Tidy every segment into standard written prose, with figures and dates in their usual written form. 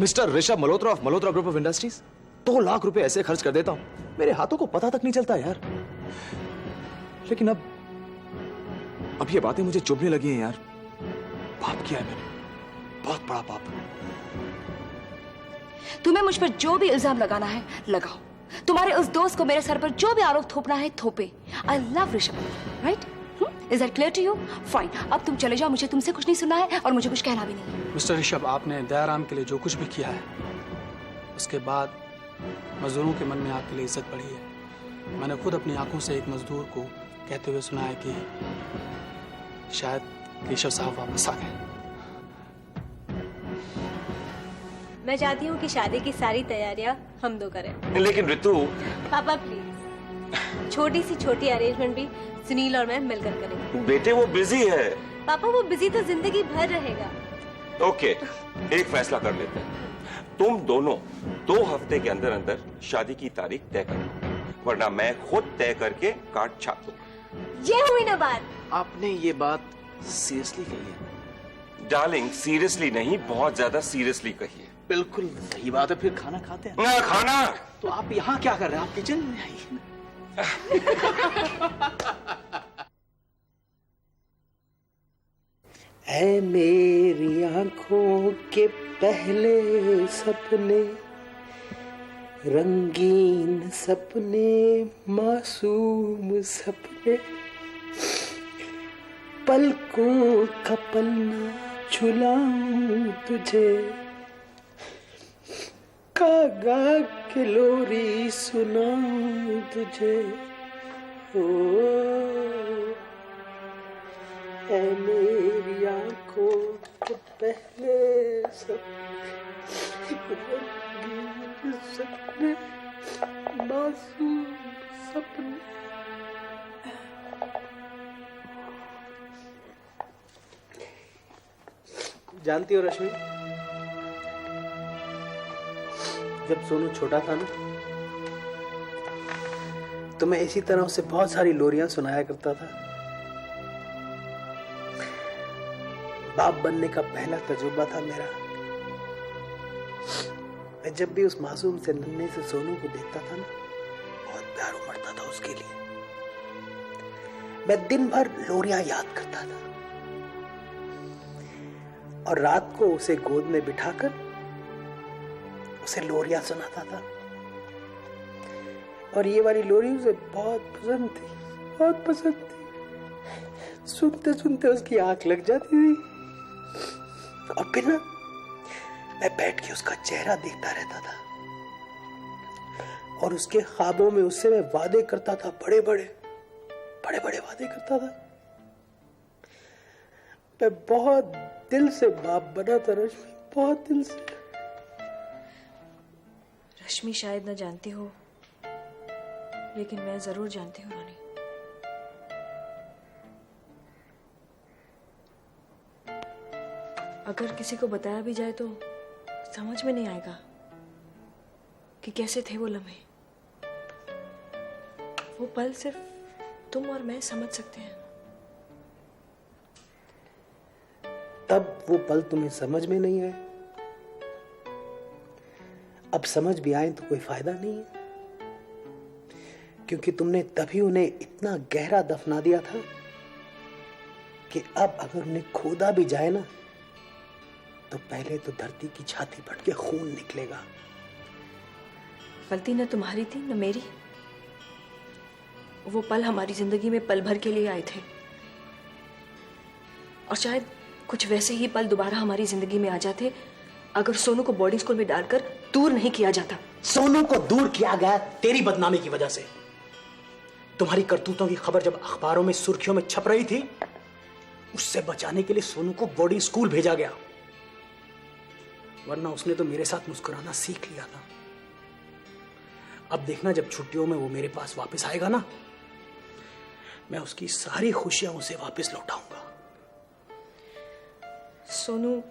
Mister Rishabh Malhotra of Malhotra group of industries. 2 lakh रुपए ऐसे खर्च कर देता हूं, मेरे हाथों को पता तक नहीं चलता यार। लेकिन अब ये बातें मुझे चुभने लगी हैं यार। पाप किया है मैंने, बहुत बड़ा पाप। तुम्हें मुझ पर जो भी इल्जाम लगाना है लगाओ, तुम्हारे उस दोस्त को मेरे सर पर जो भी आरोप थोपना है थोपे। I love Rishabh, right? Is that clear to you? Fine, अब तुम चले जाओ, मुझे तुमसे कुछ नहीं सुनना है और मुझे कुछ कहना भी नहीं। मिस्टर ऋषभ, आपने दयाराम के लिए जो कुछ भी किया है, उसके बाद मजदूरों के मन में आपके लिए इज्जत बढ़ी है। मैंने खुद अपनी आंखों से एक मजदूर को कहते हुए सुना है कि शायद केशव साहब वापस आ गए। मैं चाहती हूँ कि शादी की सारी तैयारियां हम 2 करें। लेकिन ऋतु। पापा प्लीज, छोटी सी छोटी अरेंजमेंट भी सुनील और मैं मिलकर करेंगे। बेटे वो बिजी है। पापा वो बिजी तो जिंदगी भर रहेगा। ओके, एक फैसला कर लेते हैं। तुम दोनों 2 हफ्ते के अंदर अंदर शादी की तारीख तय करो, वरना मैं खुद तय करके कार्ड छाप दूंगा। ये हुई ना बात। आपने ये बात सीरियसली कही है? डार्लिंग, सीरियसली नहीं, बहुत ज्यादा सीरियसली कही है। बिल्कुल सही बात है। फिर खाना खाते हैं ना? खाना तो आप यहाँ क्या कर रहे हैं? आप किचन में आइए। ऐ मेरी आंखों के पहले सपने, रंगीन सपने, मासूम सपने, पलकों का पन्ना झुलाऊं तुझे, गा के लोरी सुनाऊं तुझे। ओ ऐ मेरी आंखों के पहले रंगीन सपने, मासूम सपने। जानती हो रश्मि, जब सोनू छोटा था ना, तो मैं इसी तरह उसे बहुत सारी लोरियां सुनाया करता था। बाप बनने का पहला तजुर्बा था मेरा। मैं जब भी उस मासूम से नन्हे से सोनू को देखता था ना, बहुत प्यार उमड़ता था उसके लिए। मैं दिन भर लोरियां याद करता था और रात को उसे गोद में बिठाकर उसे लोरियां सुनाता था। और ये वाली लोरी उसे बहुत पसंद थी, बहुत पसंद थी। सुनते सुनते उसकी आंख लग जाती थी और फिर ना मैं बैठ के उसका चेहरा देखता रहता था और उसके ख्वाबों में उससे मैं वादे करता था, बड़े बड़े वादे करता था। मैं बहुत दिल से बाप बना था रश्मि, बहुत दिल से। रश्मि शायद न जानती हो, लेकिन मैं जरूर जानती हूँ रानी। अगर किसी को बताया भी जाए तो समझ में नहीं आएगा कि कैसे थे वो लम्हे। वो पल सिर्फ तुम और मैं समझ सकते हैं। तब वो पल तुम्हें समझ में नहीं आए, अब समझ भी आए तो कोई फायदा नहीं है, क्योंकि तुमने तभी उन्हें इतना गहरा दफना दिया था कि अब अगर उन्हें खोदा भी जाए ना, तो पहले तो धरती की छाती फट के खून निकलेगा। गलती न तुम्हारी थी न मेरी। वो पल हमारी जिंदगी में पल भर के लिए आए थे और शायद कुछ वैसे ही पल दोबारा हमारी जिंदगी में आ जाते अगर सोनू को बोर्डिंग स्कूल में डालकर दूर नहीं किया जाता। सोनू को दूर किया गया तेरी बदनामी की वजह से। तुम्हारी करतूतों की खबर जब अखबारों में सुर्खियों में छप रही थी, उससे बचाने के लिए सोनू को बोर्डिंग स्कूल भेजा गया, वरना उसने तो मेरे साथ मुस्कुराना सीख लिया था। अब देखना, जब छुट्टियों में वो मेरे पास वापस आएगा ना, मैं उसकी सारी खुशियां उसे वापस लौटाऊंगा। सोनू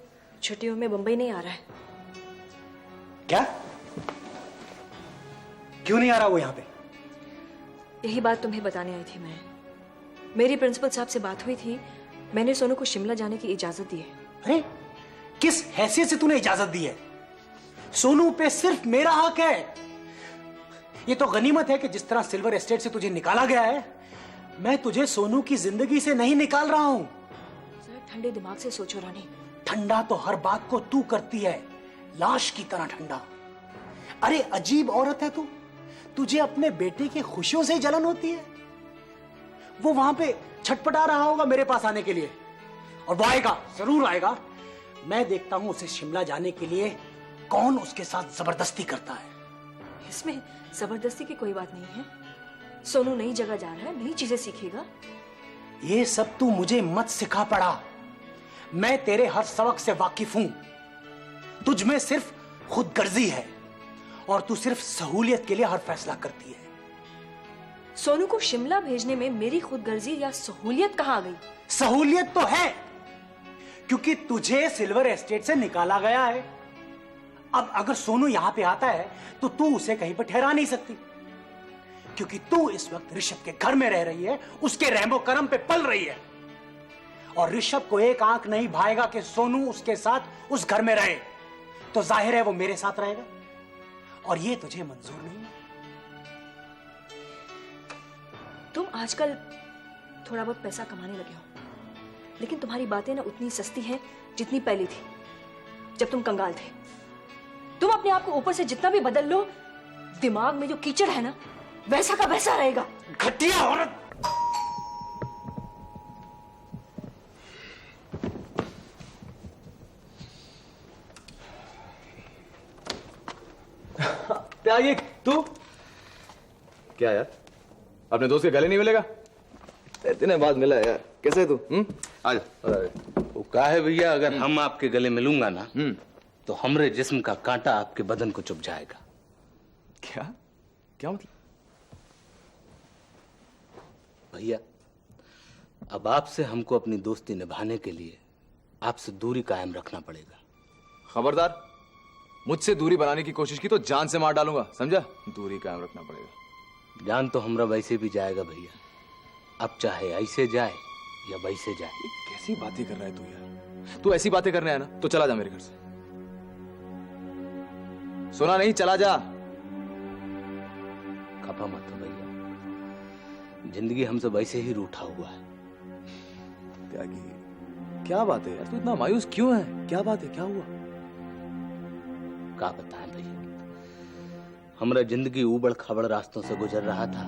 छुट्टियों में बंबई नहीं आ रहा है। क्या? क्यों नहीं आ रहा वो यहाँ पे? यही बात तुम्हें बताने आई थी मैं। मेरी प्रिंसिपल साहब से बात हुई थी, मैंने सोनू को शिमला जाने की इजाजत दी है। अरे किस हैसियत से तूने इजाजत दी है? सोनू पे सिर्फ मेरा हक है। ये तो गनीमत है कि जिस तरह सिल्वर एस्टेट से तुझे निकाला गया है, मैं तुझे सोनू की जिंदगी से नहीं निकाल रहा हूं। जरा ठंडे दिमाग से सोचो रानी। ठंडा तो हर बात को तू करती है, लाश की तरह ठंडा। अरे अजीब औरत है तू, तुझे अपने बेटे की खुशियों से ही जलन होती है। वो वहां पे छटपटा रहा होगा मेरे पास आने के लिए, और वो आएगा, जरूर आएगा। मैं देखता हूं उसे शिमला जाने के लिए कौन उसके साथ जबरदस्ती करता है। इसमें जबरदस्ती की कोई बात नहीं है। सोनू नई जगह जा रहा है, नई चीजें सीखेगा। ये सब तू मुझे मत सिखा पड़ा। मैं तेरे हर सबक से वाकिफ हूं। तुझ में सिर्फ खुदगर्जी है और तू सिर्फ सहूलियत के लिए हर फैसला करती है। सोनू को शिमला भेजने में मेरी खुदगर्जी या सहूलियत कहाँ आ गई? सहूलियत तो है, क्योंकि तुझे सिल्वर एस्टेट से निकाला गया है। अब अगर सोनू यहां पे आता है तो तू उसे कहीं पर ठहरा नहीं सकती, क्योंकि तू इस वक्त ऋषभ के घर में रह रही है, उसके रहमो करम पे पल रही है। और ऋषभ को एक आंख नहीं भाएगा कि सोनू उसके साथ उस घर में रहे, तो जाहिर है वो मेरे साथ रहेगा, और ये तुझे मंजूर नहीं है। तुम आजकल थोड़ा बहुत पैसा कमाने लगे हो, लेकिन तुम्हारी बातें ना उतनी सस्ती हैं जितनी पहले थी, जब तुम कंगाल थे। तुम अपने आप को ऊपर से जितना भी बदल लो, दिमाग में जो कीचड़ है ना, वैसा का वैसा रहेगा। घटिया औरत। त्यागी, तू क्या यार, अपने दोस्त के गले नहीं मिलेगा? इतने बाद मिला है यार। कैसे है तू? आ जा। वो कहा है भैया, अगर हम आपके गले मिलूंगा ना तो हमरे जिस्म का कांटा आपके बदन को चुभ जाएगा। क्या क्या मतलब? भैया, अब आपसे हमको अपनी दोस्ती निभाने के लिए आपसे दूरी कायम रखना पड़ेगा। खबरदार, मुझसे दूरी बनाने की कोशिश की तो जान से मार डालूंगा, समझा? दूरी कायम रखना पड़ेगा। जान तो हमरा वैसे भी जाएगा भैया, अब चाहे ऐसे जाए या वैसे जाए। ये कैसी बातें कर रहा है तू यार? तू ऐसी बातें करने आया ना तो चला जा मेरे घर से। सुना नहीं? चला जा। खपा मत हो भैया, जिंदगी हमसे वैसे ही रूठा हुआ है। त्यागी, क्या बात है यार, तू इतना मायूस क्यों है? क्या बात है, क्या हुआ? क्या बताएं भैया, हमरा जिंदगी उबड़ खाबड़ रास्तों से गुजर रहा था।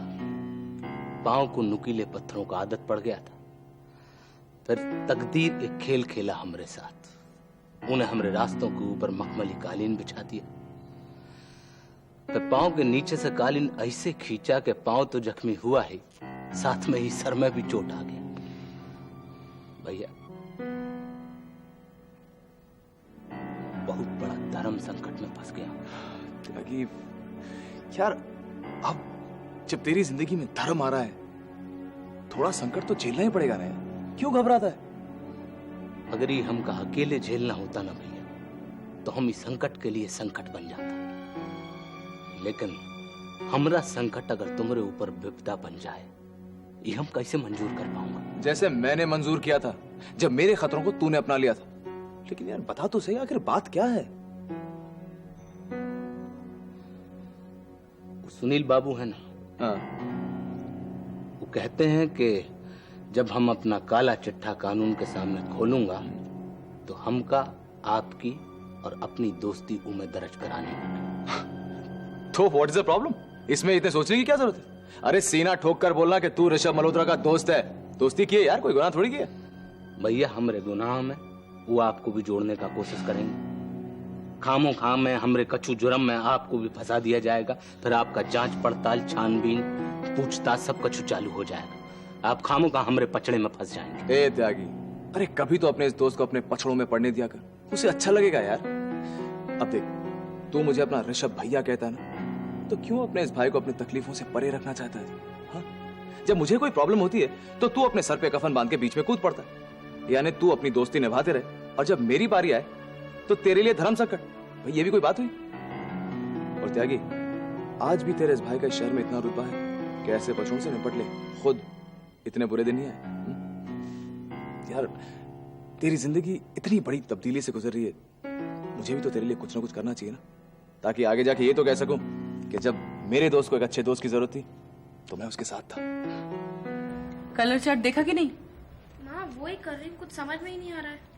पांव को नुकीले पत्थरों का आदत पड़ गया था। फिर तकदीर एक खेल खेला हमरे साथ, उन्हें हमरे रास्तों के ऊपर मखमली कालीन बिछा दिया। फिर पांव के नीचे से कालीन ऐसे खींचा कि पांव तो जख्मी हुआ ही, साथ में ही सर में भी चोट आ गया। भैया, बहुत बड़ा धर्म संकट में फंस गया। त्यागी यार, अब जब तेरी जिंदगी में धर्म आ रहा है, थोड़ा संकट तो झेलना ही पड़ेगा ना यार। क्यों घबराता है? अगर ये हमका अकेले झेलना होता ना भैया, तो हम इस संकट के लिए संकट बन जाता। लेकिन हमरा संकट अगर तुम्हारे ऊपर विपदा बन जाए, ये हम कैसे मंजूर कर पाऊंगा? जैसे मैंने मंजूर किया था जब मेरे खतरों को तूने अपना लिया था। लेकिन यार बता तो सही, आखिर बात क्या है? वो सुनील बाबू है ना, हाँ। वो कहते हैं कि जब हम अपना काला चिट्ठा कानून के सामने खोलूंगा तो हमका, आपकी और अपनी दोस्ती उम्र दर्ज करानी होगी। तो व्हाट इज द प्रॉब्लम? इसमें इतने सोचने की क्या जरूरत है? अरे सीना ठोक कर बोलना कि तू ऋषभ मल्होत्रा का दोस्त है। दोस्ती की है यार, कोई गुनाह थोड़ी किया। भैया, हमरे गुनाह में वो आपको भी जोड़ने का कोशिश करेंगे। खामो खाम में हमरे कछु जुर्म में आपको भी फंसा दिया जाएगा। फिर आपका जांच पड़ताल, छानबीन, पूछताछ सब कछु चालू हो जाएगा। आप खामो खा हमरे पचड़े में फंस जाएंगे। ए त्यागी, अरे कभी तो अपने इस दोस्त को अपने पछड़ों में पड़ने दिया कर, उसे अच्छा लगेगा यार। अब देख, तू मुझे अपना ऋषभ भैया कहता है ना, तो क्यों अपने इस भाई को अपनी तकलीफों से परे रखना चाहता है? हाँ? जब मुझे कोई प्रॉब्लम होती है तो तू अपने सर पे कफन बांध के बीच में कूद पड़ता है। यानी तू अपनी दोस्ती निभाते रहे, और जब मेरी बारी आए तो तेरे लिए धर्म संकट। भाई ये भी कोई बात हुई? और त्यागी, आज भी तेरे इस भाई का शहर में इतना रुतबा है कि ऐसे बच्चों से निपट ले, खुद इतने बुरे दिन नहीं आए। यार तेरी जिंदगी इतनी बड़ी तब्दीली से गुजर रही है, मुझे भी तो तेरे लिए कुछ ना कुछ करना चाहिए ना। ताकि आगे जाके ये तो कह सकूं कि जब मेरे दोस्त को एक अच्छे दोस्त की जरूरत थी तो मैं उसके साथ था। कलर चार्ट देखा कि नहीं? माँ वो ही कर रही हूँ, कुछ समझ में ही नहीं आ रहा है।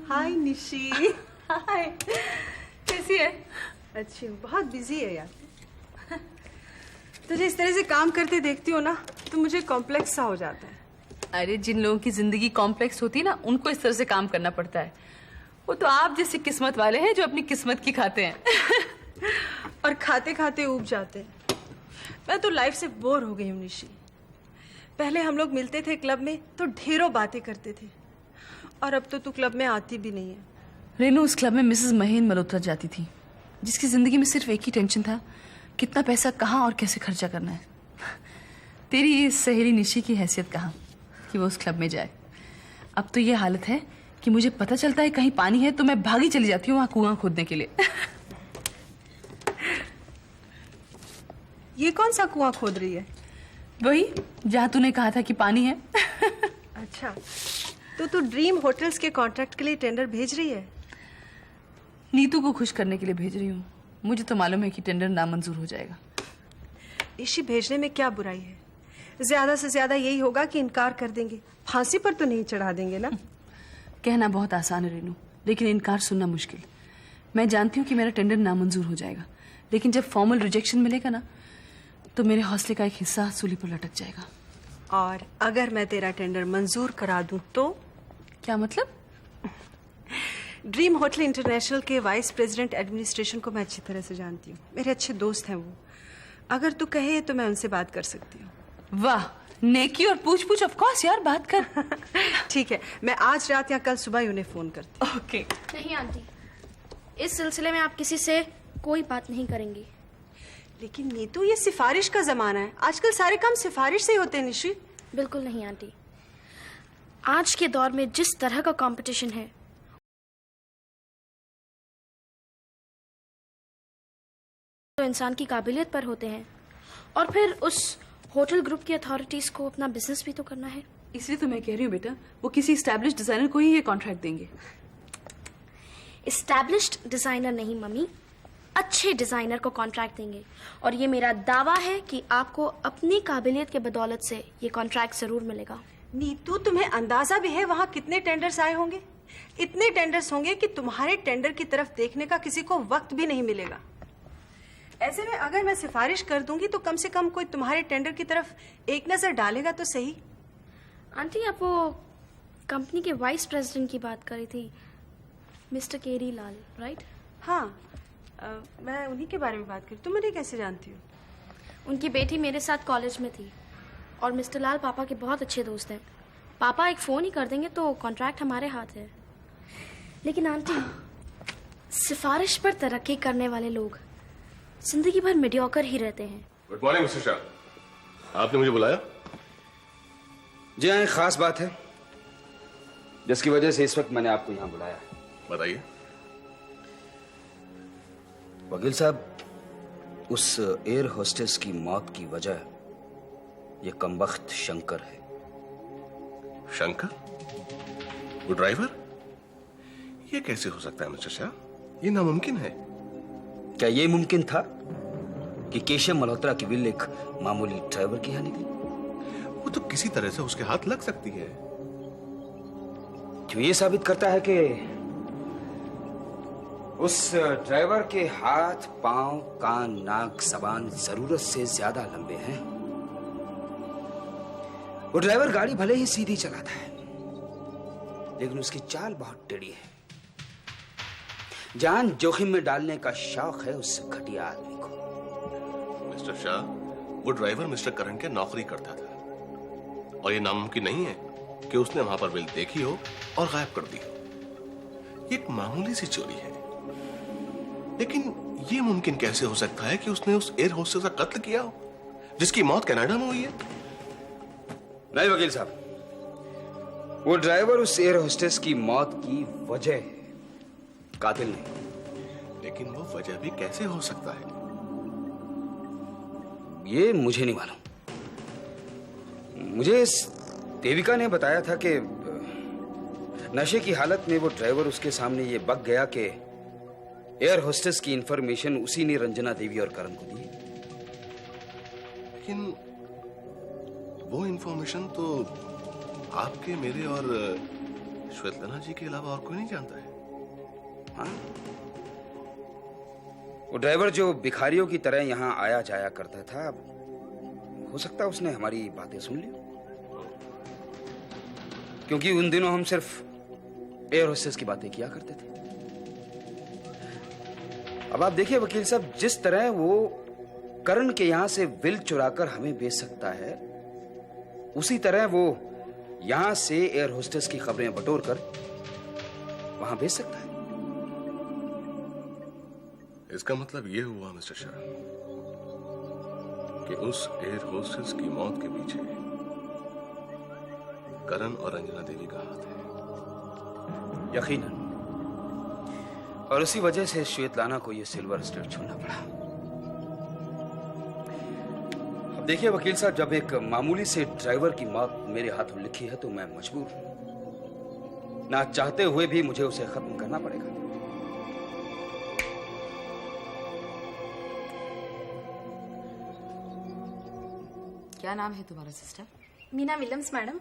हाय निशी। हाय, कैसी है? अच्छी हूँ, बहुत बिजी है यार। तुझे इस तरह से काम करते देखती हो ना तो मुझे कॉम्प्लेक्स सा हो जाता है। अरे जिन लोगों की जिंदगी कॉम्प्लेक्स होती है ना, उनको इस तरह से काम करना पड़ता है। वो तो आप जैसे किस्मत वाले हैं जो अपनी किस्मत की खाते हैं और खाते खाते ऊब जाते हैं। मैं तो लाइफ से बोर हो गई हूँ निशी। पहले हम लोग मिलते थे क्लब में तो ढेरों बातें करते थे, और अब तो तू क्लब में आती भी नहीं है। रेनू, उस क्लब में मिसेस महेन मल्होत्रा जाती थी, जिसकी जिंदगी में सिर्फ एक ही टेंशन था, कितना पैसा कहाँ और कैसे खर्चा करना है। तेरी ये सहेली निशी की हैसियत कहाँ कि वो उस क्लब में जाए। अब तो ये हालत है कि मुझे पता चलता है कहीं पानी है तो मैं भागी चली जाती हूँ वहां कुआं खोदने के लिए। ये कौन सा कुआं खोद रही है? वही जहाँ तूने कहा था कि पानी है। अच्छा, तो तू ड्रीम होटल्स के कॉन्ट्रैक्ट के लिए टेंडर भेज रही है? नीतू को खुश करने के लिए भेज रही हूँ। मुझे तो मालूम है कि टेंडर नामंजूर हो जाएगा। इसी भेजने में क्या बुराई है? ज्यादा से ज्यादा यही होगा कि इनकार कर देंगे, फांसी पर तो नहीं चढ़ा देंगे ना। कहना बहुत आसान है रेनू, लेकिन इनकार सुनना मुश्किल। मैं जानती हूँ कि मेरा टेंडर नामंजूर हो जाएगा, लेकिन जब फॉर्मल रिजेक्शन मिलेगा ना तो मेरे हौसले का एक हिस्सा सूली पर लटक जाएगा। और अगर मैं तेरा टेंडर मंजूर करा दूं तो? क्या मतलब? ड्रीम होटल इंटरनेशनल के वाइस प्रेसिडेंट एडमिनिस्ट्रेशन को मैं अच्छी तरह से जानती हूँ। मेरे अच्छे दोस्त हैं वो। अगर तू कहे तो मैं उनसे बात कर सकती हूँ। वाह, नेकी और पूछ पूछ। ऑफ कोर्स यार, बात कर। ठीक है, मैं आज रात या कल सुबह ही उन्हें फोन करती हूँ। ओके। नहीं आंटी, इस सिलसिले में आप किसी से कोई बात नहीं करेंगी। लेकिन नीतू, ये सिफारिश का जमाना है। आजकल सारे काम सिफारिश से ही होते हैं निशी। बिल्कुल नहीं आंटी, आज के दौर में जिस तरह का कंपटीशन है तो इंसान की काबिलियत पर होते हैं, और फिर उस होटल ग्रुप की अथॉरिटीज को अपना बिजनेस भी तो करना है। इसलिए तो मैं कह रही हूँ बेटा, वो किसी एस्टैब्लिश्ड डिजाइनर को ही ये कॉन्ट्रैक्ट देंगे। एस्टैब्लिश्ड डिजाइनर नहीं मम्मी, अच्छे डिजाइनर को कॉन्ट्रैक्ट देंगे। और ये मेरा दावा है कि आपको अपनी काबिलियत के बदौलत से ये कॉन्ट्रैक्ट जरूर मिलेगा। नीतू, तुम्हें अंदाजा भी है वहाँ कितने टेंडर्स आए होंगे? इतने टेंडर्स होंगे कि तुम्हारे टेंडर की तरफ देखने का किसी को वक्त भी नहीं मिलेगा। ऐसे में अगर मैं सिफारिश कर दूंगी तो कम से कम कोई तुम्हारे टेंडर की तरफ एक नजर डालेगा तो सही। आंटी, आप वो कंपनी के वाइस प्रेसिडेंट की बात कर रही थी, मिस्टर केरी लाल, राइट? हाँ, मैं उन्हीं के बारे में बात कर। तुम उन्हें कैसे जानती हो? उनकी बेटी मेरे साथ कॉलेज में थी, और मिस्टर लाल पापा के बहुत अच्छे दोस्त हैं। पापा एक फ़ोन ही कर देंगे तो कॉन्ट्रैक्ट हमारे हाथ है। लेकिन आंटी, सिफारिश पर तरक्की करने वाले लोग जिंदगी भर मीडियोकर ही रहते हैं। गुड मॉर्निंग मिस्टर शाह, आपने मुझे बुलाया? जी हाँ, एक खास बात है जिसकी वजह से इस वक्त मैंने आपको यहाँ बुलाया है। बताइए। वकील साहब, उस एयर होस्टेस की मौत की वजह ये कमबख्त शंकर है। शंकर? वो ड्राइवर? ये कैसे हो सकता है मिस्टर शाह? ये नामुमकिन है। क्या ये मुमकिन था कि केशव मल्होत्रा की विल एक मामूली ड्राइवर की यहाँ निकली? वो तो किसी तरह से उसके हाथ लग सकती है। जो ये साबित करता है कि उस ड्राइवर के हाथ, पांव, कान, नाक, जबान जरूरत से ज्यादा लंबे हैं। वो ड्राइवर गाड़ी भले ही सीधी चलाता है, लेकिन उसकी चाल बहुत टेढ़ी है। जान जोखिम में डालने का शौक है उस घटिया आदमी को। मिस्टर शाह, वो ड्राइवर मिस्टर करण के नौकरी करता था, और ये नामुमकिन नहीं है कि उसने वहां पर बिल देखी हो और गायब कर दी हो। ये एक मामूली सी चोरी है, लेकिन ये मुमकिन कैसे हो सकता है कि उसने उस एयर होस्टेस का कत्ल किया हो जिसकी मौत कनाडा में हुई है? नहीं वकील साहब, वो ड्राइवर उस एयर होस्टेस की मौत की वजह है, कातिल नहीं। लेकिन वो वजह भी कैसे हो सकता है? ये मुझे नहीं मालूम। मुझे इस देविका ने बताया था कि नशे की हालत में वो ड्राइवर उसके सामने ये बक गया कि एयर होस्टेस की इंफॉर्मेशन उसी ने रंजना देवी और करण को दी। लेकिन वो इंफॉर्मेशन तो आपके, मेरे और श्वेतलना जी के अलावा और कोई नहीं जानता है। हाँ? वो ड्राइवर जो भिखारियों की तरह यहाँ आया जाया करता था, हो सकता है उसने हमारी बातें सुन ली, क्योंकि उन दिनों हम सिर्फ एयर होस्टेस की बातें किया करते थे। अब आप देखिए वकील साहब, जिस तरह वो करण के यहां से विल चुराकर हमें बेच सकता है, उसी तरह वो यहां से एयर होस्टेस की खबरें बटोर कर वहां भेज सकता है। इसका मतलब यह हुआ मिस्टर शाह कि उस एयर होस्टेस की मौत के पीछे करण और रंजना देवी का हाथ है। यकीनन। और उसी वजह से श्वेतलाना को यह सिल्वर स्टेट छोड़ना पड़ा। अब देखिए वकील साहब, जब एक मामूली से ड्राइवर की मौत मेरे हाथों लिखी है तो मैं मजबूर हूं, ना चाहते हुए भी मुझे उसे खत्म करना पड़ेगा। क्या नाम है तुम्हारा सिस्टर? Meena Williams madam.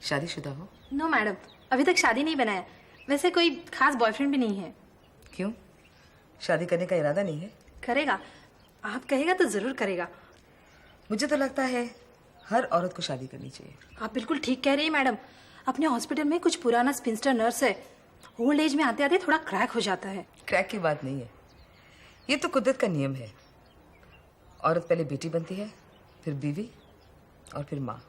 शादीशुदा हो? नो मैडम, अभी तक शादी नहीं बनाया। वैसे कोई खास बॉयफ्रेंड भी नहीं है। क्यों? शादी करने का इरादा नहीं है? करेगा, आप कहेगा तो जरूर करेगा। मुझे तो लगता है हर औरत को शादी करनी चाहिए। आप बिल्कुल ठीक कह रही है मैडम। अपने हॉस्पिटल में कुछ पुराना स्पिंस्टर नर्स है, ओल्ड एज में आते आते थोड़ा क्रैक हो जाता है। क्रैक की बात नहीं है, ये तो कुदरत का नियम है। औरत पहले बेटी बनती है, फिर बीवी और फिर माँ।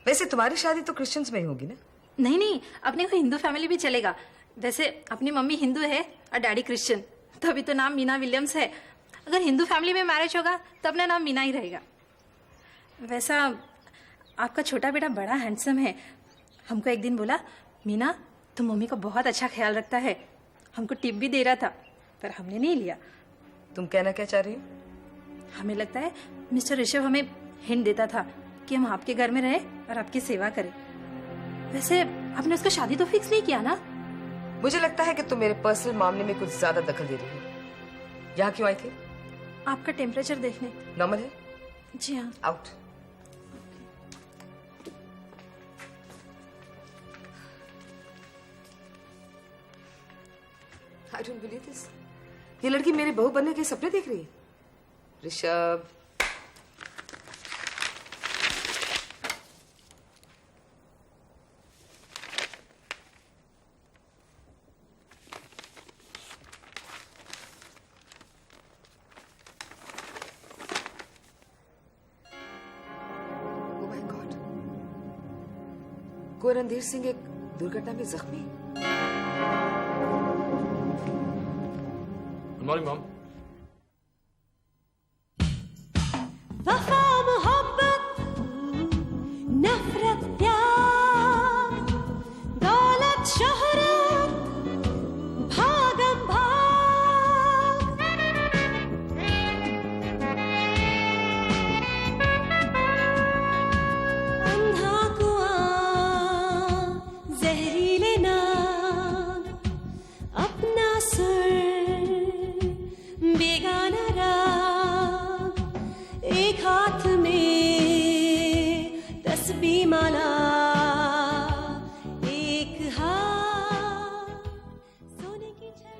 वैसे तुम्हारी शादी तो क्रिश्चियंस में ही होगी ना? नहीं नहीं, अपने को हिंदू फैमिली भी चलेगा। वैसे अपनी मम्मी हिंदू है और डैडी क्रिश्चियन, तो अभी तो नाम मीना विलियम्स है। अगर हिंदू फैमिली में मैरिज होगा तो अपना नाम मीना ही रहेगा। वैसा आपका छोटा बेटा बड़ा हैंडसम है। हमको एक दिन बोला, मीना तुम मम्मी का बहुत अच्छा ख्याल रखता है। हमको टिप भी दे रहा था, पर हमने नहीं लिया। तुम कहना क्या चाह रही हो? हमें लगता है मिस्टर ऋषभ हमें हिंट देता था कि हम आपके घर में रहे और आपकी सेवा करें। वैसे आपने उसका शादी तो फिक्स नहीं किया ना? मुझे लगता है कि तुम मेरे पर्सनल मामले में कुछ ज्यादा दखल दे रही हो। यहाँ क्यों आई थी? आपका टेम्परेचर देखने। नॉर्मल है? जी हाँ। Out. I don't believe this. ये लड़की मेरे बहू बनने के सपने देख रही है। Rishabh, oh my God, Randhir Singh एक दुर्घटना में जख्मी। Good morning, Mom. वफा मोहब्बत नफरत प्यार दौलत शोहरत भागम भाग अंधा कुआं जहरीले नाग अपना सुर बेगाना राग एक हाथ में तस्बीह माला